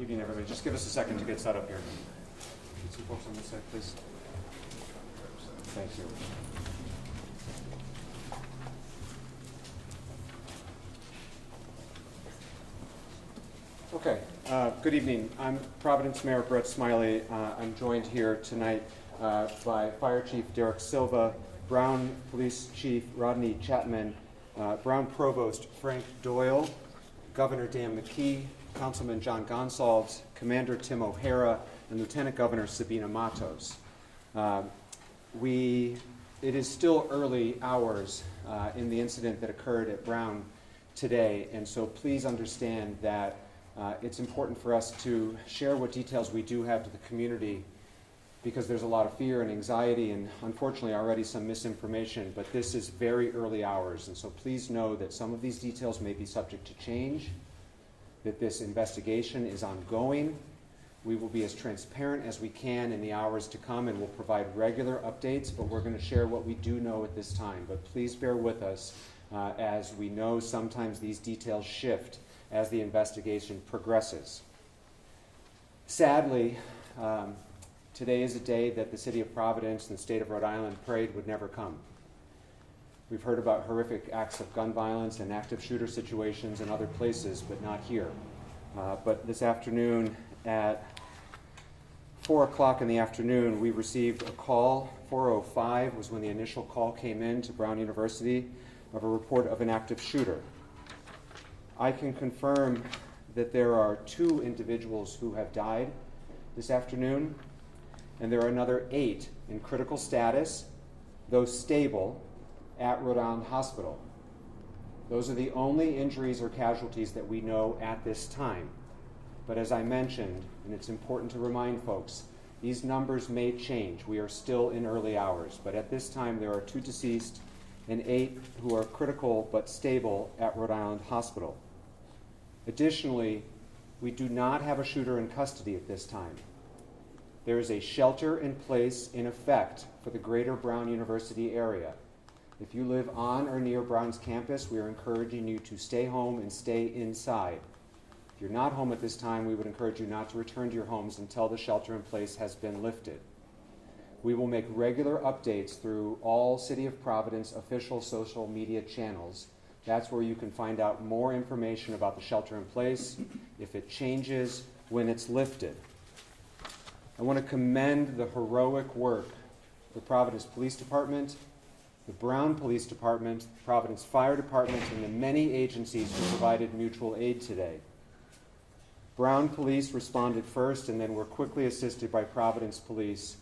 Evening, everybody. Just give us a second to get set up here. Some folks on this side, please. Thank you. Okay. Good evening. I'm Providence Mayor Brett Smiley. I'm joined here tonight by Fire Chief Derek Silva, Brown Police Chief Rodney Chapman, Brown Provost Frank Doyle, Governor Dan McKee, Councilman John Goncalves, Commander Tim O'Hara, and Lieutenant Governor Sabina Matos. It is still early hours in the incident that occurred at Brown today, and so please understand that it's important for us to share what details we do have to the community, because there's a lot of fear and anxiety and unfortunately already some misinformation, but this is very early hours, and so please know that some of these details may be subject to change, that this investigation is ongoing. We will be as transparent as we can in the hours to come, and we'll provide regular updates, but we're going to share what we do know at this time. But please bear with us as we know sometimes these details shift as the investigation progresses. Sadly, today is a day that the city of Providence and the state of Rhode Island prayed would never come. We've heard about horrific acts of gun violence and active shooter situations in other places, but not here. But this afternoon at 4 o'clock in the afternoon, we received a call. 4:05 was when the initial call came in to Brown University of a report of an active shooter. I can confirm that there are 2 individuals who have died this afternoon, and there are another 8 in critical status, though stable, at Rhode Island Hospital. Those are the only injuries or casualties that we know at this time. But as I mentioned, and it's important to remind folks, these numbers may change. We are still in early hours, but at this time there are 2 deceased and 8 who are critical but stable at Rhode Island Hospital. Additionally, we do not have a shooter in custody at this time. There is a shelter in place in effect for the greater Brown University area. If you live on or near Brown's campus, we are encouraging you to stay home and stay inside. If you're not home at this time, we would encourage you not to return to your homes until the shelter in place has been lifted. We will make regular updates through all City of Providence official social media channels. That's where you can find out more information about the shelter in place, if it changes, when it's lifted. I want to commend the heroic work of the Providence Police Department, the Brown Police Department, Providence Fire Department, and the many agencies who provided mutual aid today. Brown Police responded first and then were quickly assisted by Providence Police,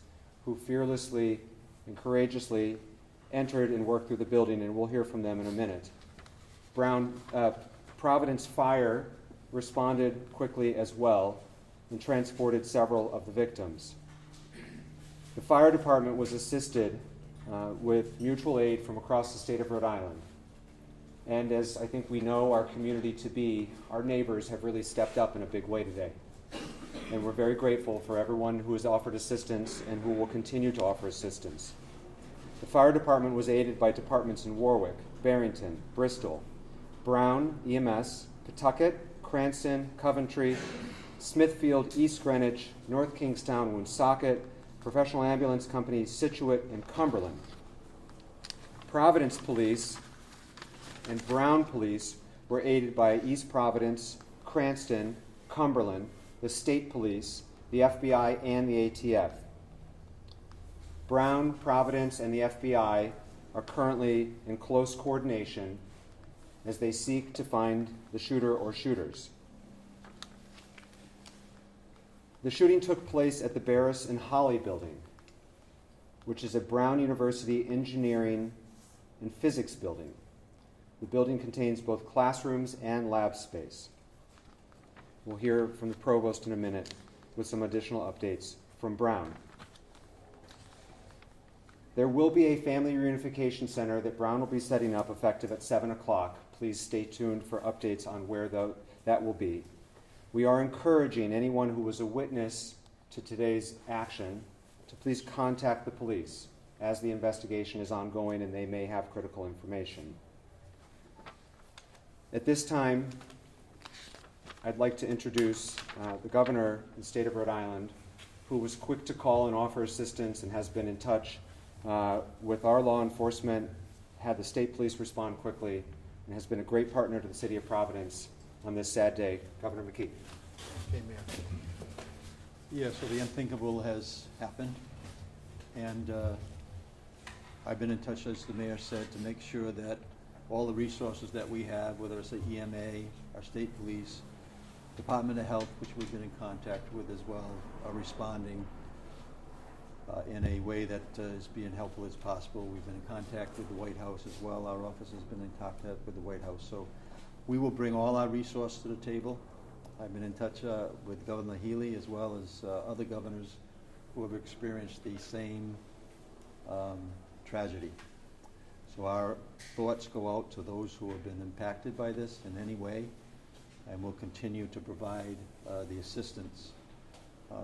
who fearlessly and courageously entered and worked through the building, and we'll hear from them in a minute. Providence Fire responded quickly as well and transported several of the victims. The fire department was assisted with mutual aid from across the state of Rhode Island. And as I think we know our community to be, our neighbors have really stepped up in a big way today. And we're very grateful for everyone who has offered assistance and who will continue to offer assistance. The fire department was aided by departments in Warwick, Barrington, Bristol, Brown, EMS, Pawtucket, Cranston, Coventry, Smithfield, East Greenwich, North Kingstown, Woonsocket, Professional Ambulance Company, Scituate, and Cumberland. Providence Police and Brown Police were aided by East Providence, Cranston, Cumberland, the State Police, the FBI, and the ATF. Brown, Providence, and the FBI are currently in close coordination as they seek to find the shooter or shooters. The shooting took place at the Barris and Holly building, which is a Brown University engineering and physics building. The building contains both classrooms and lab space. We'll hear from the provost in a minute with some additional updates from Brown. There will be a family reunification center that Brown will be setting up effective at 7 o'clock. Please stay tuned for updates on where that will be. We are encouraging anyone who was a witness to today's action to please contact the police as the investigation is ongoing and they may have critical information. At this time, I'd like to introduce the governor of the state of Rhode Island, who was quick to call and offer assistance and has been in touch with our law enforcement, had the state police respond quickly, and has been a great partner to the city of Providence on this sad day. Governor McKee. Okay, Mayor. Yeah, so the unthinkable has happened, and I've been in touch, as the mayor said, to make sure that all the resources that we have, whether it's the EMA, our state police, Department of Health, which we've been in contact with as well, are responding in a way that is being helpful as possible. We've been in contact with the White House as well. Our office has been in contact with the White House. So we will bring all our resources to the table. I've been in touch with Governor Healy as well as other governors who have experienced the same tragedy. So our thoughts go out to those who have been impacted by this in any way, and we'll continue to provide the assistance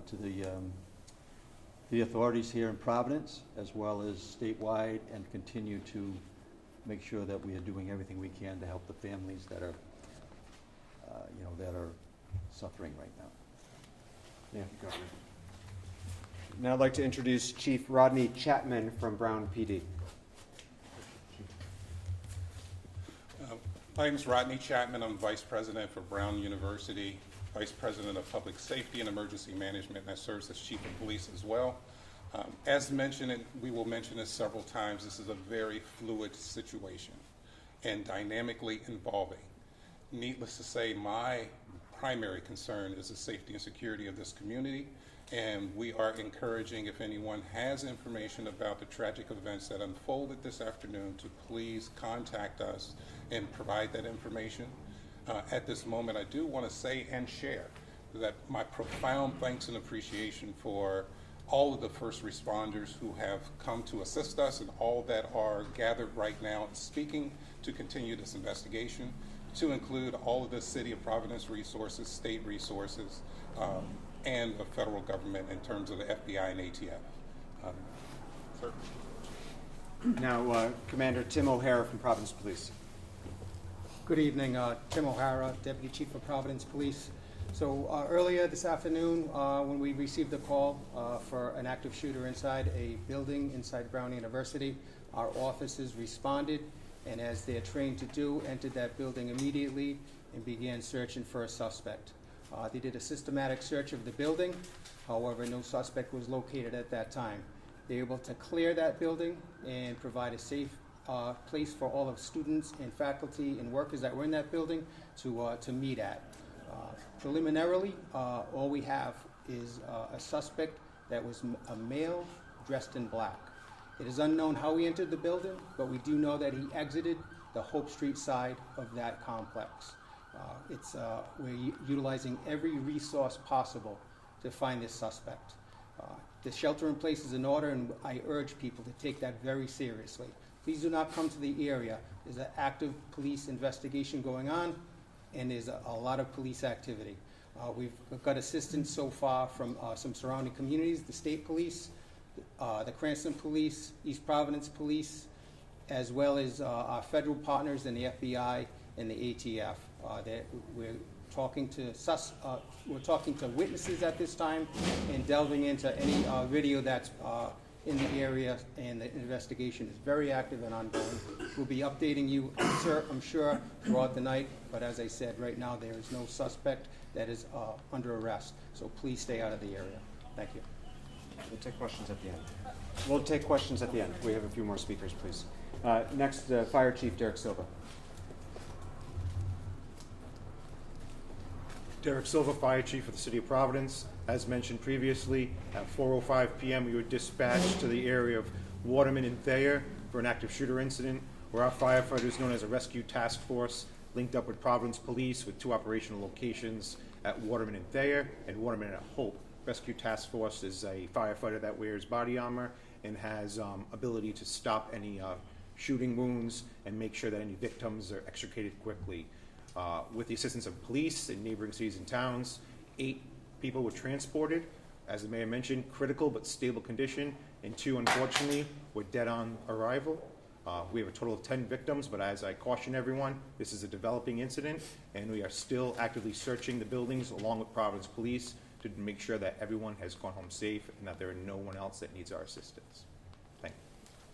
to the authorities here in Providence as well as statewide, and continue to make sure that we are doing everything we can to help the families that are that are suffering right now. Yeah, Governor. Now I'd like to introduce Chief Rodney Chapman from Brown PD. My name is Rodney Chapman. I'm Vice President for Brown University, Vice President of Public Safety and Emergency Management, and I serve as Chief of Police as well. As mentioned, and we will mention this several times, this is a very fluid situation and dynamically evolving. Needless to say, my primary concern is the safety and security of this community, and we are encouraging, if anyone has information about the tragic events that unfolded this afternoon, to please contact us and provide that information. At this moment, I do want to say and share that my profound thanks and appreciation for all of the first responders who have come to assist us and all that are gathered right now and speaking to continue this investigation, to include all of the City of Providence resources, state resources, and the federal government in terms of the FBI and ATF. Sir. Now, Commander Tim O'Hara from Providence Police. Good evening, Tim O'Hara, Deputy Chief of Providence Police. So earlier this afternoon, when we received a call for an active shooter inside a building inside Brown University, our officers responded, and as they're trained to do, entered that building immediately and began searching for a suspect. They did a systematic search of the building. However, no suspect was located at that time. They were able to clear that building and provide a safe place for all of students and faculty and workers that were in that building to meet at. Preliminarily, all we have is a suspect that was a male dressed in black. It is unknown how he entered the building, but we do know that he exited the Hope Street side of that complex. We're utilizing every resource possible to find this suspect. The shelter in place is in order, and I urge people to take that very seriously. Please do not come to the area. There's an active police investigation going on, and there's a lot of police activity. We've got assistance so far from some surrounding communities, the state police, the Cranston Police, East Providence Police, as well as our federal partners in the FBI and the ATF. We're talking to witnesses at this time and delving into any video that's in the area, and the investigation is very active and ongoing. We'll be updating you, I'm sure, throughout the night, but as I said, right now there is no suspect that is under arrest, so please stay out of the area. Thank you. We'll take questions at the end. We have a few more speakers, please. Next, Fire Chief Derek Silva. Derek Silva, Fire Chief of the City of Providence. As mentioned previously, at 4:05 p.m. we were dispatched to the area of Waterman and Thayer for an active shooter incident, where our firefighters, known as a rescue task force, linked up with Providence Police with 2 operational locations at Waterman and Thayer and Waterman and Hope. Rescue Task Force is a firefighter that wears body armor and has ability to stop any shooting wounds and make sure that any victims are extricated quickly. With the assistance of police in neighboring cities and towns, 8 people were transported, as the mayor mentioned, critical but stable condition, and 2, unfortunately, were dead on arrival. We have a total of 10 victims, but as I caution everyone, this is a developing incident, and we are still actively searching the buildings along with Providence Police to make sure that everyone has gone home safe and that there are no one else that needs our assistance. Thank you.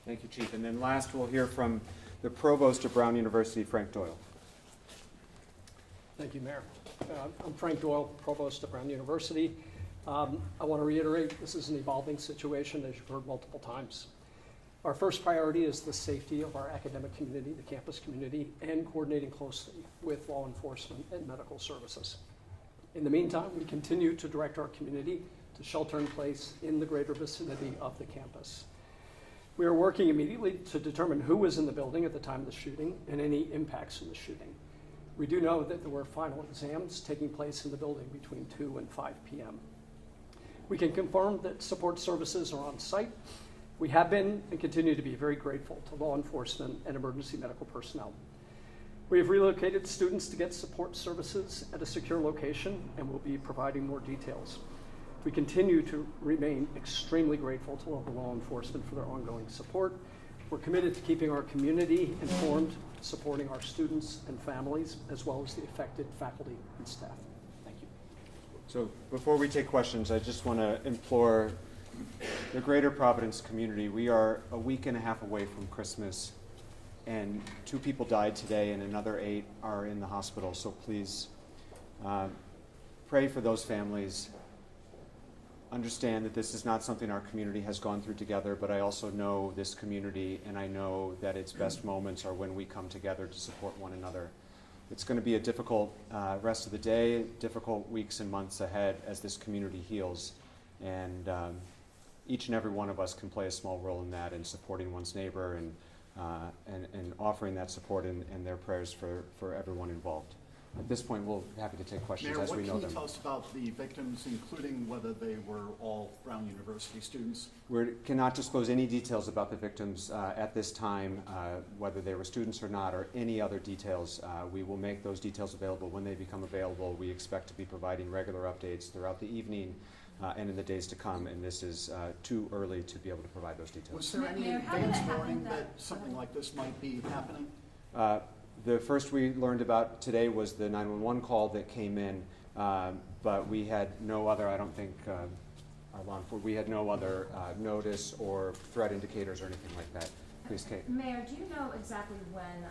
Thank you, Chief. And then last, we'll hear from the Provost of Brown University, Frank Doyle. Thank you, Mayor. I'm Frank Doyle, Provost of Brown University. I want to reiterate, this is an evolving situation, as you've heard multiple times. Our first priority is the safety of our academic community, the campus community, and coordinating closely with law enforcement and medical services. In the meantime, we continue to direct our community to shelter in place in the greater vicinity of the campus. We are working immediately to determine who was in the building at the time of the shooting and any impacts from the shooting. We do know that there were final exams taking place in the building between 2 and 5 p.m. We can confirm that support services are on site. We have been and continue to be very grateful to law enforcement and emergency medical personnel. We have relocated students to get support services at a secure location and will be providing more details. We continue to remain extremely grateful to local law enforcement for their ongoing support. We're committed to keeping our community informed, supporting our students and families, as well as the affected faculty and staff. Thank you. So before we take questions, I just want to implore the greater Providence community. We are a week and a half away from Christmas, and 2 people died today and another 8 are in the hospital. So please pray for those families. Understand that this is not something our community has gone through together, but I also know this community, and I know that its best moments are when we come together to support one another. It's going to be a difficult rest of the day, difficult weeks and months ahead as this community heals, and each and every one of us can play a small role in that, in supporting one's neighbor and offering that support and their prayers for everyone involved. At this point, we'll be happy to take questions Mayor, as we know them. what can you tell us about the victims, including whether they were all Brown University students? We cannot disclose any details about the victims at this time, whether they were students or not, or any other details. We will make those details available when they become available. We expect to be providing regular updates throughout the evening and in the days to come, and this is too early to be able to provide those details. Was there any Mayor, how did advance it happen warning that that something like this might be happening? The first we learned about today was the 911 call that came in, but we had no other, I don't think, we had no other notice or threat indicators or anything like that. Please, Kate. Mayor, do you know exactly when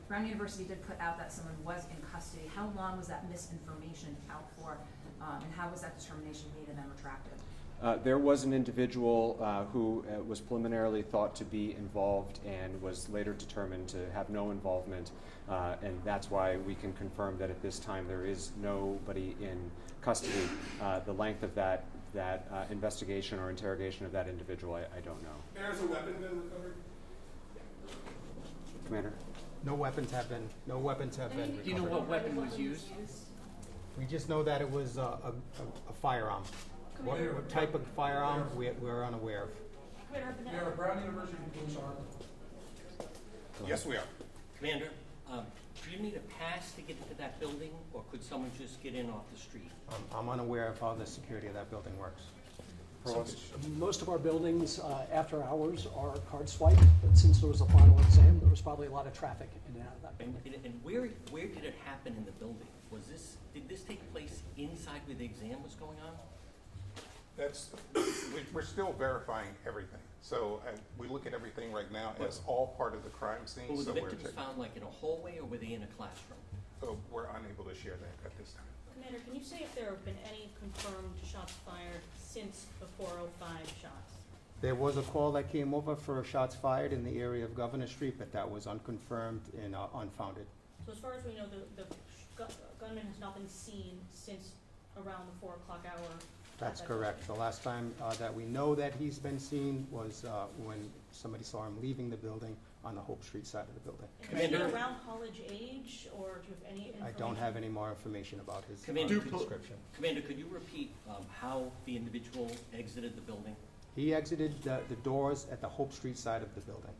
Brown University did put out that someone was in custody? How long was that misinformation out for, and how was that determination made and then retracted? There was an individual who was preliminarily thought to be involved and was later determined to have no involvement, and that's why we can confirm that at this time there is nobody in custody. The length of that investigation or interrogation of that individual, I don't know. There's a weapon been recovered? Commander? No weapons have been recovered. Do you know what weapon was used? We just know that it was a firearm. What type of firearm, we're unaware of. Mayor, Brown University police are. Yes, we are. Commander, do you need a pass to get into that building, or could someone just get in off the street? I'm unaware of how the security of that building works. Most of our buildings after hours are card swipe, but since there was a final exam, there was probably a lot of traffic in and out of that building. And where did it happen in the building? Did this take place inside where the exam was going on? We're still verifying everything. So we look at everything right now as all part of the crime scene. Were the So victims found like in a hallway, or were they in a classroom? so we're unable to share that at this time. Commander, can you say if there have been any confirmed shots fired since the 405 shots? There was a call that came over for shots fired in the area of Governor Street, but that was unconfirmed and unfounded. So as far as we know, the gunman has not been seen since around the 4 o'clock hour? That's correct. The last time that we know that he's been seen was when somebody saw him leaving the building on the Hope Street side of the building. And is he around college age, or do you have any information? I don't have any more information about his Commander, description. Commander, could you repeat how the individual exited the building? He exited the doors at the Hope Street side of the building.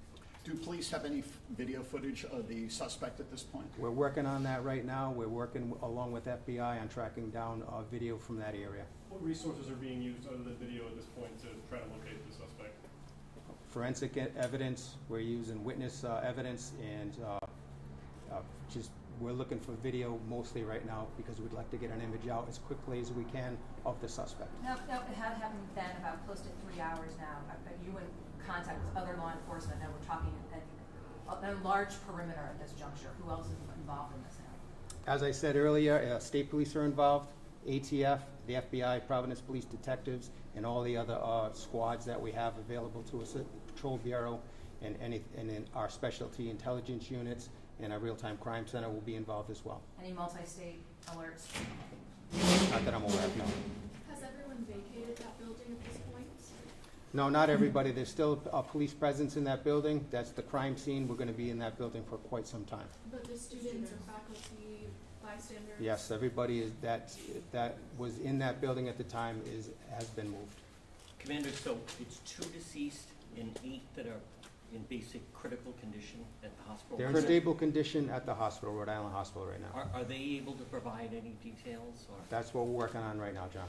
Do police have any video footage of the suspect at this point? We're working on that right now. We're working along with FBI on tracking down video from that area. What resources are being used other than video at this point to try to locate the suspect? forensic evidence, we're using witness evidence, and just we're looking for video mostly right now because we'd like to get an image out as quickly as we can of the suspect. Now, it had happened then about close to 3 hours now. Are you in contact with other law enforcement? Now we're talking a large perimeter at this juncture. Who else is involved in this now? As I said earlier, state police are involved, ATF, the FBI, Providence Police Detectives, and all the other squads that we have available to us, Patrol Bureau, and then our specialty intelligence units, and our real-time crime center will be involved as well. Any multi-state alerts? Not that I'm aware of, no. Has everyone vacated that building at this point? No, not everybody. There's still a police presence in that building. That's the crime scene. We're going to be in that building for quite some time. But the students or faculty, bystanders? Yes, everybody that was in that building at the time has been moved. Commander, so it's 2 deceased and 8 that are in basic critical condition at the hospital? They're in stable condition at the hospital, Rhode Island Hospital right now. Are they able to provide any details? Or? That's what we're working on right now, John.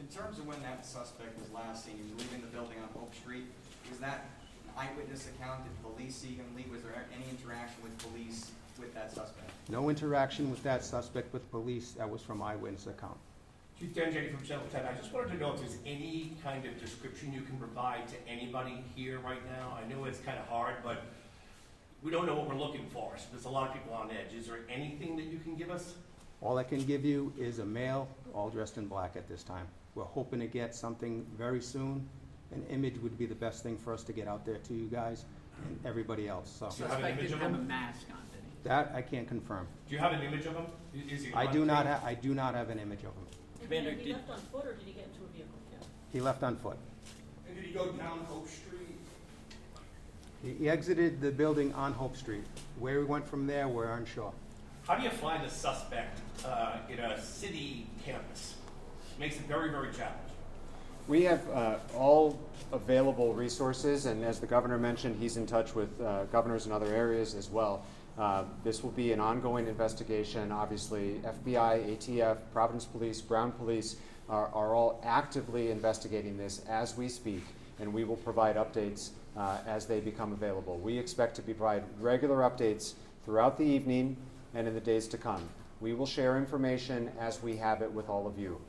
In terms of when that suspect was last seen, he was leaving the building on Hope Street. Was that an eyewitness account? Did police see him leave? Was there any interaction with police with that suspect? No interaction with that suspect with police. That was from eyewitness account. Chief Dan Jenny from Channel 10. I just wanted to know if there's any kind of description you can provide to anybody here right now. I know it's kind of hard, but we don't know what we're looking for. So there's a lot of people on edge. Is there anything that you can give us? All I can give you is a male, all dressed in black at this time. We're hoping to get something very soon. An image would be the best thing for us to get out there to you guys and everybody else. So Do you have an image of him? that I can't confirm. Do you have an image of him? Is he I do not have an image of him. Commander, Did he left on foot or did he get into a vehicle? He left on foot. And did he go down Hope Street? He exited the building on Hope Street. Where he went from there, we're unsure. How do you find a suspect in a city campus? Makes it very, very challenging. We have all available resources, and as the governor mentioned, he's in touch with governors in other areas as well. This will be an ongoing investigation. Obviously, FBI, ATF, Providence Police, Brown Police are all actively investigating this as we speak, and we will provide updates as they become available. We expect to provide regular updates throughout the evening and in the days to come. We will share information as we have it with all of you.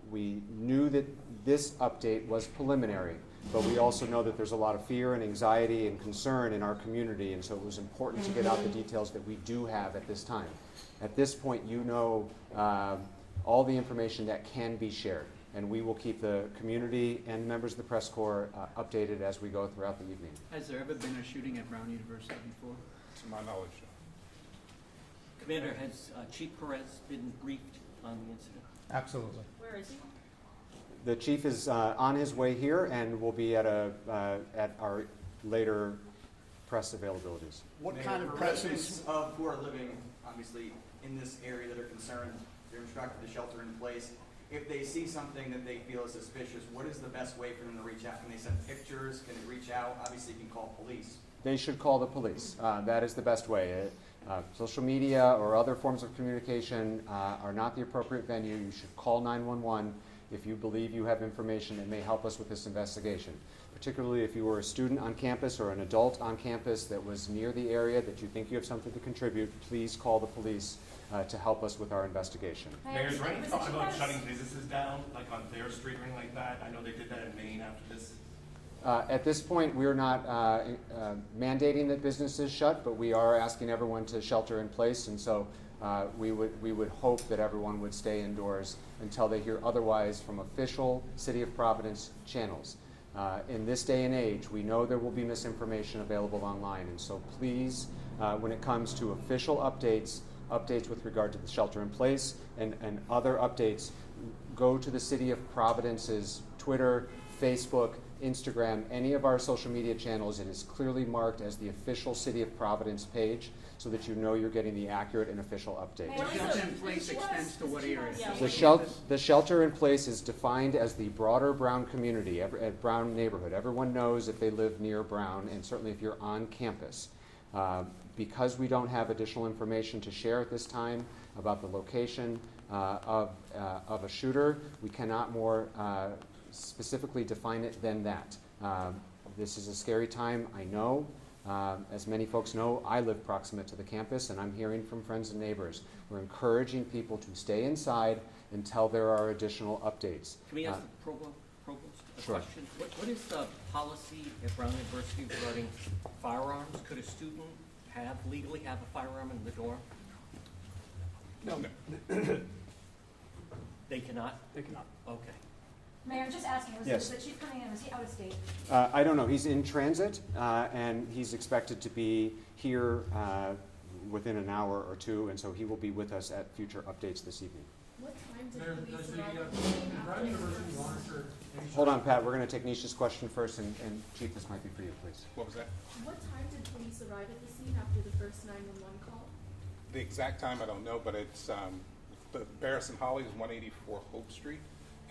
We knew that this update was preliminary, but we also know that there's a lot of fear and anxiety and concern in our community, and so it was important to get out the details that we do have at this time. At this point, you know all the information that can be shared, and we will keep the community and members of the press corps updated as we go throughout the evening. Has there ever been a shooting at Brown University before? To my knowledge. Commander, has Chief Perez been briefed on the incident? Absolutely. Where is he? The chief is on his way here and will be at our later press availabilities. What kind of presence of who are living, obviously, in this area that are concerned, they're instructed to shelter in place. If they see something that they feel is suspicious, what is the best way for them to reach out? Can they send pictures? Can they reach out? Obviously, you can call police. They should call the police. That is the best way. Social media or other forms of communication are not the appropriate venue. You should call 911 if you believe you have information that may help us with this investigation. Particularly if you were a student on campus or an adult on campus that was near the area that you think you have something to contribute, please call the police to help us with our investigation. Mayor, is there any thought about shutting businesses down, like on Thayer Street or anything like that? I know they did that in Maine after this. At this point, we're not mandating that businesses shut, but we are asking everyone to shelter in place, and so we would hope that everyone would stay indoors until they hear otherwise from official City of Providence channels. In this day and age, we know there will be misinformation available online, and so please, when it comes to official updates with regard to the shelter in place and other updates, go to the City of Providence's Twitter, Facebook, Instagram, any of our social media channels. It is clearly marked as the official City of Providence page so that you know you're getting the accurate and official update. The shelter in place extends to what area? The shelter in place is defined as the broader Brown community, Brown neighborhood. Everyone knows if they live near Brown, and certainly if you're on campus. Because we don't have additional information to share at this time about the location of a shooter, we cannot more specifically define it than that. This is a scary time, I know. As many folks know, I live proximate to the campus, and I'm hearing from friends and neighbors. We're encouraging people to stay inside until there are additional updates. Can we ask the provost a Sure. question? What is the policy at Brown University regarding firearms? Could a student legally have a firearm in the dorm? No, They cannot? they cannot. Okay. Mayor, I'm just asking, Yes. was the chief coming in, was he out of state? I don't know. He's in transit, and he's expected to be here within an hour or two, and so he will be with us at future updates this evening. What time did Mayor, police does the arrive at the Brown scene after the University first- monitor any Hold on, Pat. We're going to take Nisha's question first, and Chief, this might be for you, please. What was that? What time did police arrive at the scene after the first 911 call? The exact time I don't know, but it's the Barris and Holly is 184 Hope Street,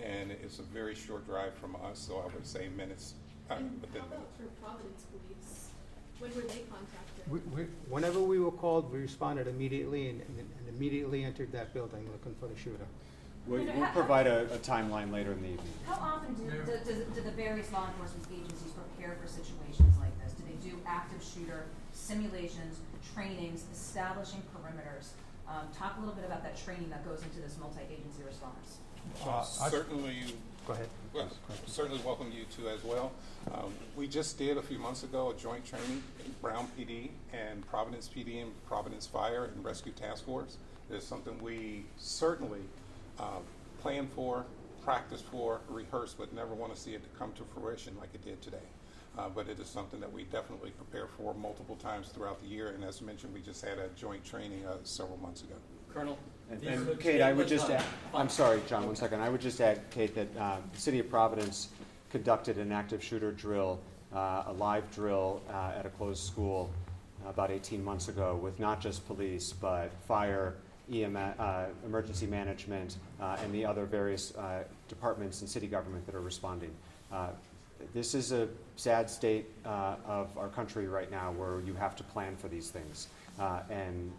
and it's a very short drive from us, so I would say minutes, And within how about minutes. for Providence Police? When were they contacted? Whenever we were called, we responded immediately and immediately entered that building looking for the shooter. We'll provide a timeline later in the evening. How often do the various law enforcement agencies prepare for situations like this? Do they do active shooter simulations, trainings, establishing perimeters? Talk a little bit about that training that goes into this multi-agency response. Certainly, Go ahead. well, certainly welcome you to as well. We just did a few months ago a joint training in Brown PD and Providence PD and Providence Fire and Rescue Task Force. It is something we certainly plan for, practice for, rehearse, but never want to see it come to fruition like it did today. But it is something that we definitely prepare for multiple times throughout the year. And as mentioned, we just had a joint training several months ago. Colonel? And Kate, I would just add, I'm sorry, John, one second. I would just add, Kate, that the City of Providence conducted an active shooter drill, a live drill at a closed school about 18 months ago with not just police, but fire, EMS, emergency management, and the other various departments and city government that are responding. This is a sad state of our country right now where you have to plan for these things. And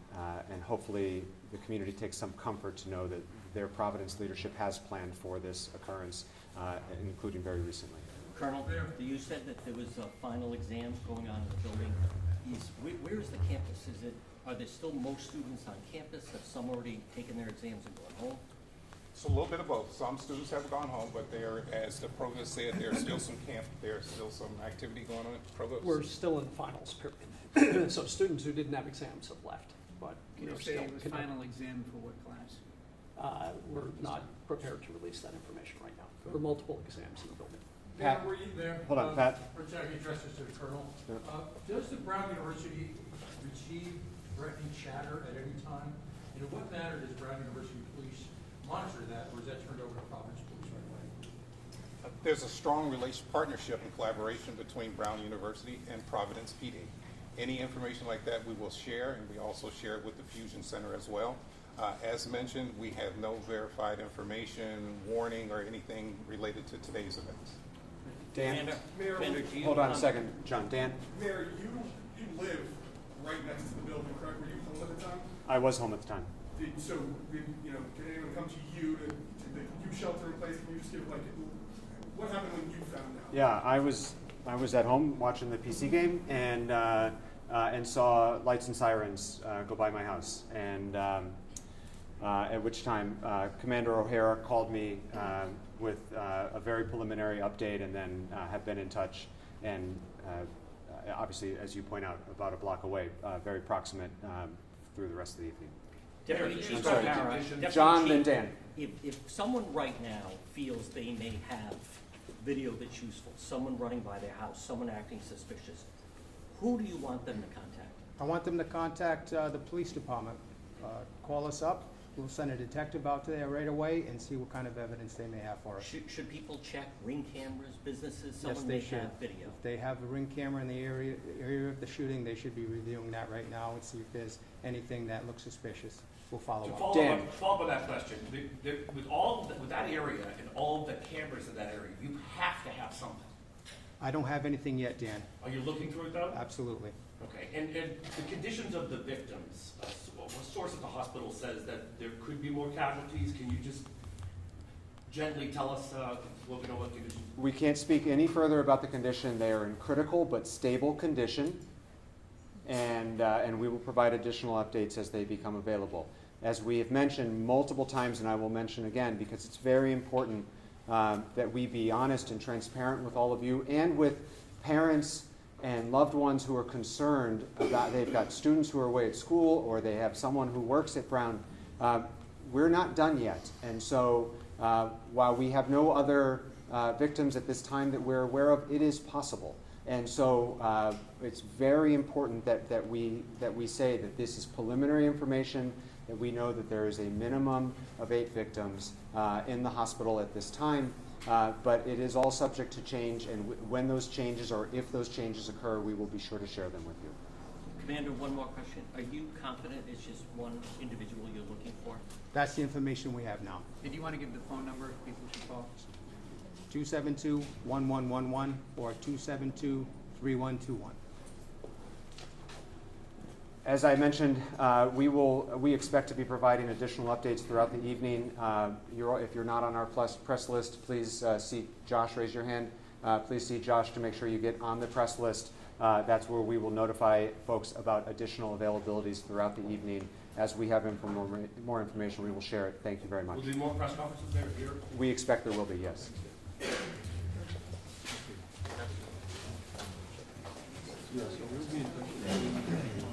hopefully the community takes some comfort to know that their Providence leadership has planned for this occurrence, including very recently. Colonel, you said that there was final exams going on in the building. Where is the campus? Are there still most students on campus? Have some already taken their exams and gone home? So a little bit of both. Some students have gone home, but there, as the provost said, there's still some there's still some activity going on. Provost? We're still in finals period. So students who didn't have exams have left, but You we're say still it was conducting. final exam for what class? We're not prepared to release that information right now. There were multiple exams in the building. Mayor, Pat. were you there? Hold on, Pat. Or Jack, you addressed this to the Colonel. Yeah. Does the Brown University receive threatening chatter at any time? And in what manner does Brown University Police monitor that, or is that turned over to Providence Police right away? There's a strong partnership and collaboration between Brown University and Providence PD. Any information like that we will share, and we also share it with the Fusion Center as well. As mentioned, we have no verified information, warning, or anything related to today's events. Dan, Commander, do you, hold on a second. John, Dan, Mayor, you live right next to the building, correct? Were you home at the time? I was home at the time. Did anyone come to you to you shelter in place? Can you just give what happened when you found out? Yeah, I was at home watching the PC game and saw lights and sirens go by my house, and at which time Commander O'Hara called me with a very preliminary update, and then have been in touch, and obviously, as you point out, about a block away, very proximate through the rest of the evening. Deputy Chief sorry. O'Hara, Deputy John, Chief, then Dan. If someone right now feels they may have video that's useful, someone running by their house, someone acting suspicious, who do you want them to contact? I want them to contact the police department. Call us up. We'll send a detective out there right away and see what kind of evidence they may have for us. Should people check ring cameras, businesses? Yes, Someone they may should. have video. If they have a ring camera in the area of the shooting, they should be reviewing that right now and see if there's anything that looks suspicious. We'll follow To up. follow up on that question, with that area and all the cameras in that area, you have to have something. I don't have anything yet, Dan. Are you looking through it though? Absolutely. Okay, and the conditions of the victims, a source at the hospital says that there could be more casualties. Can you just gently tell us what we know what condition? We can't speak any further about the condition. They are in critical but stable condition, and we will provide additional updates as they become available. As we have mentioned multiple times, and I will mention again because it's very important that we be honest and transparent with all of you and with parents and loved ones who are concerned about, they've got students who are away at school or they have someone who works at Brown. We're not done yet, and so while we have no other victims at this time that we're aware of, it is possible. And so it's very important that we say that this is preliminary information, that we know that there is a minimum of 8 victims in the hospital at this time, but it is all subject to change, and when those changes or if those changes occur, we will be sure to share them with you. Commander, one more question. Are you confident it's just one individual you're looking for? That's the information we have now. Did you want to give the phone number people should call? 272-1111 or 272-3121. As I mentioned, we expect to be providing additional updates throughout the evening. If you're not on our press list, please see Josh. Raise your hand. Please see Josh to make sure you get on the press list. That's where we will notify folks about additional availabilities throughout the evening. As we have more information, we will share it. Thank you very much. Will there be more press conferences there here? We expect there will be, yes. Yeah, so we'll be in touch with you.